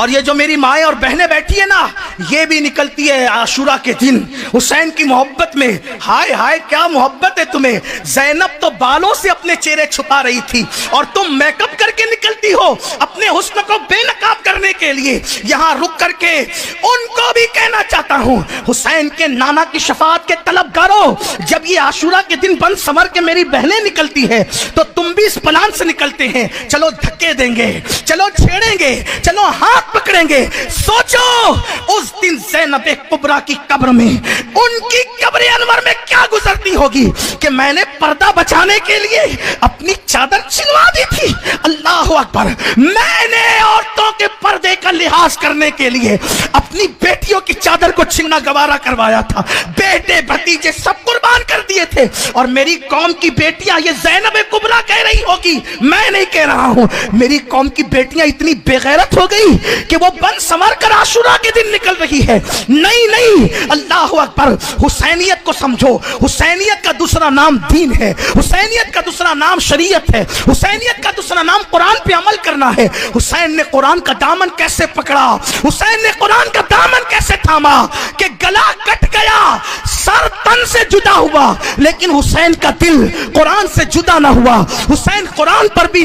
اور یہ جو میری مائیں اور بہنیں بیٹھی ہیں نا، یہ بھی نکلتی ہے عاشورہ کے دن حسین کی محبت میں۔ ہائے ہائے کیا محبت ہے تمہیں۔ زینب تو بالوں سے اپنے چہرے چھپا رہی تھی اور تم میک اپ کر کے نکلتی ہو اپنے حسن کو بے نقاب کرنے کے لیے۔ یہاں رک کر کے ان کو بھی کہنا چاہتا ہوں، حسین کے نانا کی شفاعت کے طلبگاروں، جب یہ عاشورہ کے دن بن سمر کے میری بہنیں نکلتی ہیں تو تم بھی اس پلان سے نکلتے ہیں۔ چلو دھکے دیں گے، چلو چھیڑیں گے، چلو ہاتھ پکڑیں گے۔ سوچو اس دن زینب کبریٰ کی قبر میں، ان کی قبر انور میں کیا گزرتی ہوگی کہ میں نے پردہ بچانے کے لیے اپنی چادر چھنوا دی تھی۔ اللہ اکبر، میں نے عورتوں کے پردے کا لحاظ کرنے کے لیے اپنی بیٹیوں کی چادر کو چھننا گوارا کروایا تھا۔ بیٹے بھتیجے سب قربان کر دیے تھے، اور میری قوم کی بیٹیاں، یہ زینب کبریٰ کہہ رہی ہوگی، میں نہیں کہہ رہا ہوں، میری قوم کی بیٹیاں اتنی بے غیرت ہو گئی کہ وہ بن سنور کر عاشورہ کے دن نکل رہی ہے۔ نہیں نہیں، اللہ اکبر، حسینیت کو سمجھو۔ حسینیت کا دوسرا نام دین ہے، حسینیت کا دوسرا نام شریعت ہے، حسینیت کا دوسرا نام قرآن پہ عمل کرنا ہے۔ حسین نے قرآن کا دامن کیسے پکڑا، حسین نے قرآن کا دامن کیسے تھاما کہ گلا کٹ گیا، سر تن سے جدا ہوا، لیکن حسین کا دل قرآن سے جدا نہ ہوا۔ حسین قرآن پر بھی،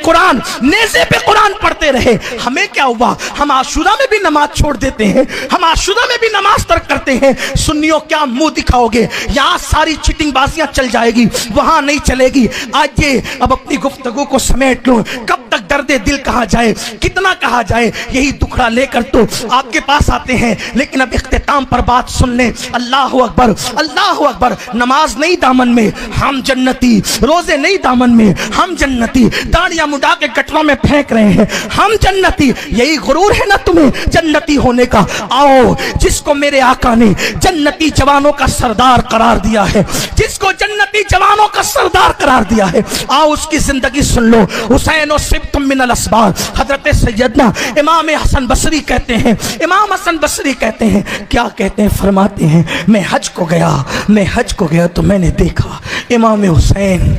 قرآن نیزے پہ قرآن پڑھتے رہے۔ ہمیں کیا ہوا؟ ہم عاشورہ میں بھی نماز چھوڑ دیتے ہیں، ہم عاشورہ میں بھی نماز ترک کرتے ہیں۔ سنیو کیا منہ دکھاؤ گے؟ یہاں ساری چٹنگ بازیاں چل جائے گی، وہاں نہیں چلے گی۔ آج یہ اب اپنی گفتگو کو سمیٹ لو، کب تک درد دل کہا جائے، کتنا کہا جائے، یہی دکھڑا لے کر تو آپ کے پاس آتے ہیں۔ لیکن اب اختتام پر بات سن لیں۔ اللہ اکبر، اللہ اکبر۔ نماز نہیں دامن میں، ہم جنتی، روزے نہیں دامن میں، ہم جنتی، داڑیاں مڈا کے گٹروں میں پھینک رہے ہیں، ہم جنتی۔ یہی غرور ہے نا تمہیں جنتی ہونے کا؟ آؤ، جس کو میرے آقا نے جنتی جوانوں کا سردار قرار دیا ہے، جس کو جنتی جوانوں کا سردار قرار دیا ہے، آؤ اس کی زندگی سن لو۔ حسین و سبت من الاسبار، حضرت سیدنا امام حسن بصری کہتے ہیں، امام حسن بصری کہتے ہیں، کیا کہتے ہیں؟ فرماتے ہیں، میں حج کو گیا تو میں نے دیکھا امام حسین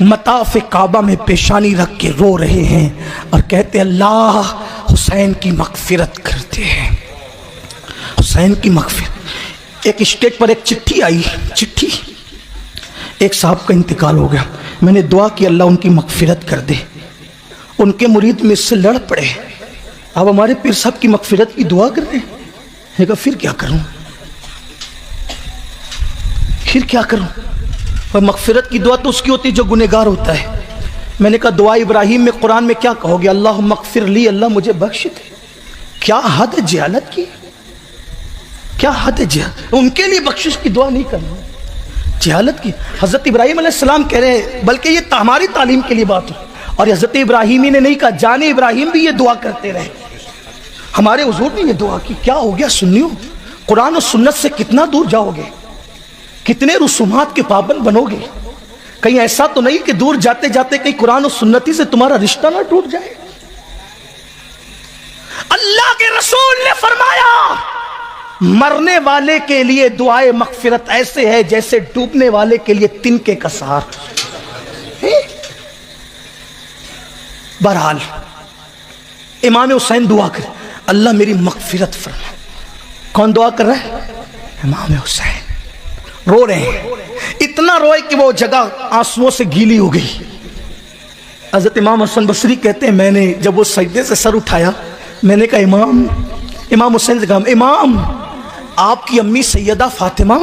مطاف کعبہ میں پیشانی رکھ کے رو رہے ہیں اور کہتے اللہ حسین کی مغفرت کرتے ہیں، حسین کی مغفرت۔ ایک اسٹیج پر ایک چٹھی آئی، چٹھی، ایک صاحب کا انتقال ہو گیا، میں نے دعا کی اللہ ان کی مغفرت کر دے۔ ان کے مرید میں اس سے لڑ پڑے، اب ہمارے پیر صاحب کی مغفرت کی دعا کر رہے ہیں۔ میں کہا پھر کیا کروں، پھر کیا کروں؟ اور مغفرت کی دعا تو اس کی ہوتی جو گنہگار ہوتا ہے۔ میں نے کہا دعا ابراہیم میں قرآن میں کیا کہو گے؟ اللہم اغفر لی، اللہ مجھے بخش دے۔ کیا حد جہالت کی، کیا حد جہالت، ان کے لیے بخشش کی دعا نہیں کرنا، جہالت کی۔ حضرت ابراہیم علیہ السلام کہہ رہے ہیں، بلکہ یہ ہماری تعلیم کے لیے بات ہے، اور حضرت ابراہیمی نے نہیں کہا، جان ابراہیم بھی یہ دعا کرتے رہے، ہمارے حضور نے یہ دعا کی۔ کیا ہو گیا سنیو؟ قرآن و سنت سے کتنا دور جاؤ گے، کتنے رسومات کے پابند بنو گے؟ کہیں ایسا تو نہیں کہ دور جاتے جاتے کہیں قرآن و سنتی سے تمہارا رشتہ نہ ٹوٹ جائے؟ اللہ کے رسول نے فرمایا مرنے والے کے لیے دعائے مغفرت ایسے ہے جیسے ڈوبنے والے کے لیے تنکے کا سہارا۔ بہرحال امام حسین دعا کرے، اللہ میری مغفرت فرما۔ کون دعا کر رہا ہے؟ امام حسین رو رہے ہیں، اتنا روئے کہ وہ جگہ آنسوؤں سے گیلی ہو گئی۔ حضرت امام حسن بصری کہتے ہیں، میں نے جب وہ سجدے سے سر اٹھایا، میں نے کہا امام حسین سے کہا، امام آپ کی امی سیدہ فاطمہ،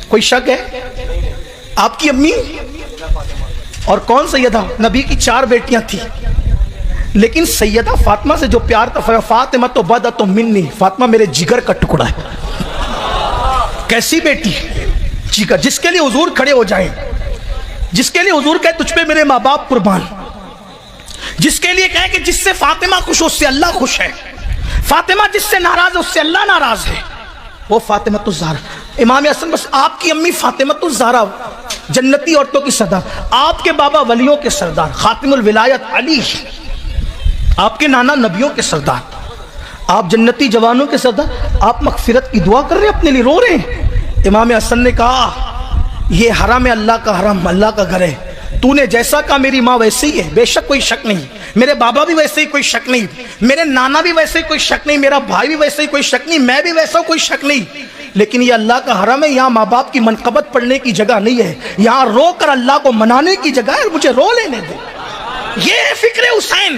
کوئی شک ہے؟ آپ کی امی، اور کون سیدہ؟ نبی کی 4 بیٹیاں تھیں، لیکن سیدہ فاطمہ سے جو پیار تھا، فاطمہ تو بدۃ منی، فاطمہ میرے جگر کا ٹکڑا ہے۔ کیسی بیٹی؟ جگر، جس کے لیے حضور کھڑے ہو جائیں، جس کے لیے حضور کہے تجھ پہ میرے ماں باپ قربان، جس کے لیے کہے کہ جس سے فاطمہ خوش ہو اس سے اللہ خوش ہے، فاطمہ جس سے ناراض ہے اس سے اللہ ناراض ہے، وہ فاطمہ الزہرا۔ امام حسن بس آپ کی امی فاطمہ الزہرا جنتی عورتوں کی سردار، آپ کے بابا ولیوں کے سردار، خاتم الولایت علی، آپ کے نانا نبیوں کے سردار، آپ جنتی جوانوں کے سردار، آپ مغفرت کی دعا کر رہے ہیں، اپنے لیے رو رہے ہیں۔ امام حسن نے کہا یہ حرم ہے، اللہ کا حرم، اللہ کا گھر ہے، تو نے جیسا کہا میری ماں ویسے ہی ہے، بے شک کوئی شک نہیں، میرے بابا بھی ویسے ہی کوئی شک نہیں، میرے نانا بھی ویسے ہی کوئی شک نہیں، میرا بھائی بھی ویسے ہی کوئی شک نہیں، میں بھی ویسا کوئی شک نہیں، لیکن یہ اللہ کا حرم ہے، یہاں ماں باپ کی منقبت پڑھنے کی جگہ نہیں ہے، یہاں رو کر اللہ کو منانے کی جگہ ہے، مجھے رو لینے دے۔ یہ ہے فکر حسین۔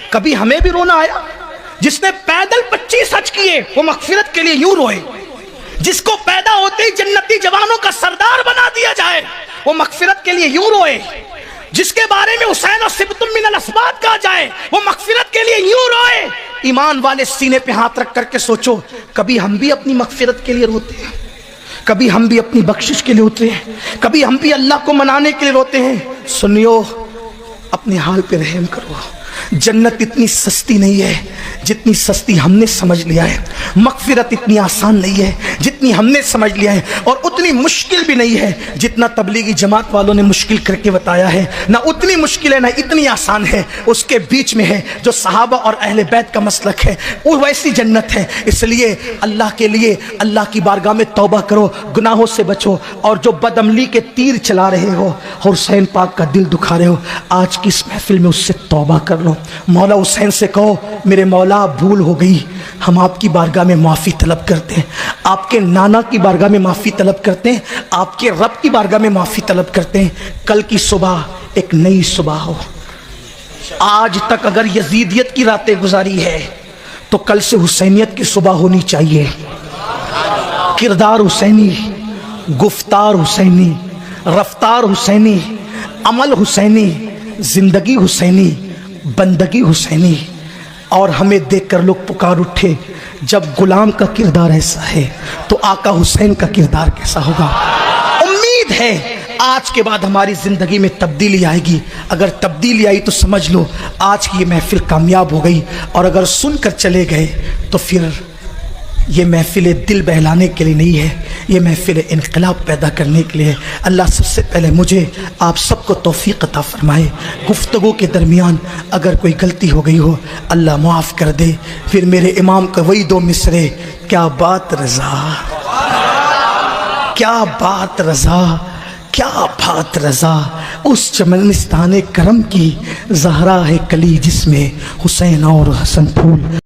کبھی ہمیں بھی رونا آیا؟ جس نے پیدل 25 حج کیے وہ مغفرت کے لیے یوں روئے، جس کو پیدا ہوتے ہی جنتی جوانوں کا سردار بنا دیا جائے وہ مغفرت کے لیے یوں روئے، جس کے بارے میں حسین اور سبتم من الاسباط کہا جائے وہ مغفرت کے لیے یوں روئے۔ ایمان والے سینے پہ ہاتھ رکھ کر کے سوچو، کبھی ہم بھی اپنی مغفرت کے لیے روتے ہیں، کبھی ہم بھی اپنی بخشش کے لیے روتے ہیں، کبھی ہم بھی اللہ کو منانے کے لیے روتے ہیں۔ سنیو، اپنے حال پہ رحم کرو، جنت اتنی سستی نہیں ہے جتنی سستی ہم نے سمجھ لیا ہے، مغفرت اتنی آسان نہیں ہے جتنی ہم نے سمجھ لیا ہے، اور اتنی مشکل بھی نہیں ہے جتنا تبلیغی جماعت والوں نے مشکل کر کے بتایا ہے، نہ اتنی مشکل ہے نہ اتنی آسان ہے، اس کے بیچ میں ہے جو صحابہ اور اہل بیت کا مسلک ہے، وہ ویسی جنت ہے۔ اس لیے اللہ کے لیے اللہ کی بارگاہ میں توبہ کرو، گناہوں سے بچو، اور جو بدعملی کے تیر چلا رہے ہو اور حسین پاک کا دل دکھا رہے ہو، آج کی اس محفل میں اس سے توبہ کر لو، مولا حسین سے کہو میرے مولا بھول ہو گئی، ہم آپ کی بارگاہ میں معافی طلب کرتے ہیں، آپ کے نانا کی بارگاہ میں معافی طلب کرتے ہیں، آپ کے رب کی بارگاہ میں معافی طلب کرتے ہیں۔ کل کی صبح ایک نئی صبح ہو، آج تک اگر یزیدیت کی راتیں گزاری ہے تو کل سے حسینیت کی صبح ہونی چاہیے، کردار حسینی، گفتار حسینی، رفتار حسینی، عمل حسینی، زندگی حسینی، بندگی حسینی۔ اور ہمیں دیکھ کر لوگ پکار اٹھے، جب غلام کا کردار ایسا ہے تو آقا حسین کا کردار کیسا ہوگا۔ امید ہے آج کے بعد ہماری زندگی میں تبدیلی آئے گی، اگر تبدیلی آئی تو سمجھ لو آج کی یہ محفل کامیاب ہو گئی، اور اگر سن کر چلے گئے تو پھر یہ محفل دل بہلانے کے لیے نہیں ہے، یہ محفل انقلاب پیدا کرنے کے لیے ہے۔ اللہ سب سے پہلے مجھے آپ سب کو توفیق عطا فرمائے، گفتگو کے درمیان اگر کوئی غلطی ہو گئی ہو اللہ معاف کر دے۔ پھر میرے امام کا وہی دو مصرے، کیا بات رضا، کیا بات رضا، کیا بات رضا، اس چمنستان کرم کی زہرا ہے کلی جس میں حسین اور حسن پھول۔